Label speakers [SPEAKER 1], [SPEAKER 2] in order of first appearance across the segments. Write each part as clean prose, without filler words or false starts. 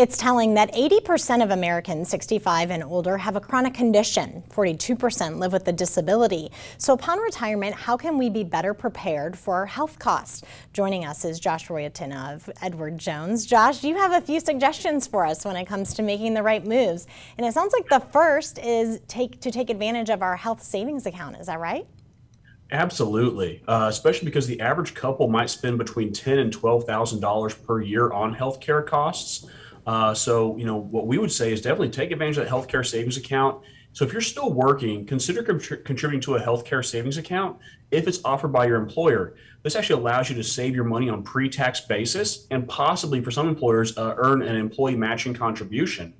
[SPEAKER 1] It's telling that 80% of Americans 65 and older have a chronic condition. 42% live with a disability. So upon retirement, how can we be better prepared for our health costs? Joining us is Josh Royeton of Edward Jones. Josh, you have a few suggestions for us when it comes to making the right moves. And it sounds like the first is to take advantage of our health savings account. Is that right?
[SPEAKER 2] Absolutely, especially because the average couple might spend between $10,000 and $12,000 per year on healthcare costs. What we would say is definitely take advantage of that healthcare savings account. So if you're still working, consider contributing to a healthcare savings account if it's offered by your employer. This actually allows you to save your money on pre-tax basis and possibly for some employers earn an employee matching contribution.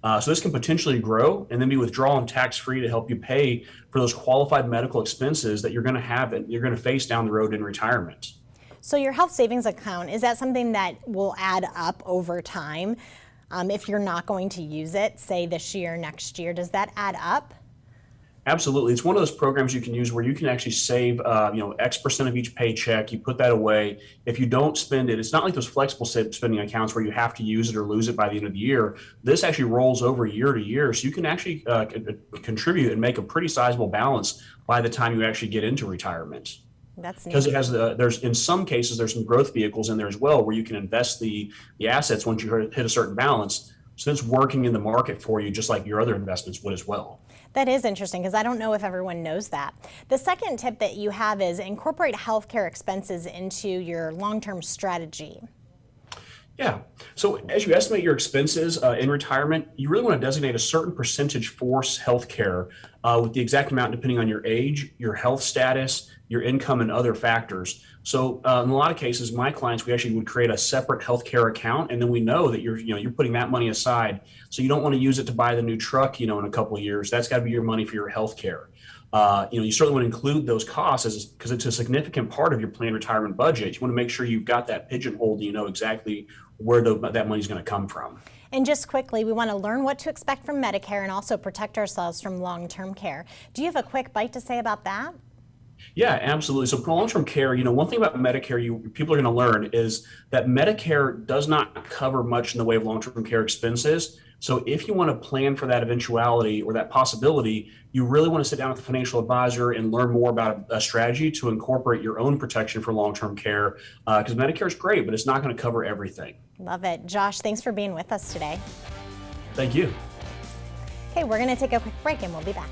[SPEAKER 2] So this can potentially grow and then be withdrawn tax-free to help you pay for those qualified medical expenses that you're going to have and you're going to face down the road in retirement.
[SPEAKER 1] So your health savings account, is that something that will add up over time? If you're not going to use it, say this year, next year, does that add up?
[SPEAKER 2] Absolutely. It's one of those programs you can use where you can actually save, X percent of each paycheck. You put that away. If you don't spend it, it's not like those flexible spending accounts where you have to use it or lose it by the end of the year. This actually rolls over year to year. So you can actually contribute and make a pretty sizable balance by the time you actually get into retirement.
[SPEAKER 1] That's neat.
[SPEAKER 2] Because it has there's in some cases there's some growth vehicles in there as well where you can invest the assets once you hit a certain balance. So it's working in the market for you just like your other investments would as well.
[SPEAKER 1] That is interesting because I don't know if everyone knows that. The second tip that you have is incorporate healthcare expenses into your long-term strategy.
[SPEAKER 2] Yeah. So as you estimate your expenses in retirement, you really want to designate a certain percentage for healthcare with the exact amount depending on your age, your health status, your income, and other factors. So in a lot of cases, my clients, we actually would create a separate healthcare account, and then we know that you're putting that money aside. So you don't want to use it to buy the new truck, in a couple of years. That's got to be your money for your healthcare. You certainly want to include those costs because it's a significant part of your planned retirement budget. You want to make sure you've got that pigeonholed and you know exactly where that money is going to come from.
[SPEAKER 1] And just quickly, we want to learn what to expect from Medicare and also protect ourselves from long-term care. Do you have a quick bite to say about that?
[SPEAKER 2] Yeah, absolutely. So for long-term care, one thing about Medicare people are going to learn is that Medicare does not cover much in the way of long-term care expenses. So if you want to plan for that eventuality or that possibility, you really want to sit down with a financial advisor and learn more about a strategy to incorporate your own protection for long-term care because Medicare is great, but it's not going to cover everything.
[SPEAKER 1] Love it. Josh, thanks for being with us today.
[SPEAKER 2] Thank you.
[SPEAKER 1] Okay, we're going to take a quick break and we'll be back.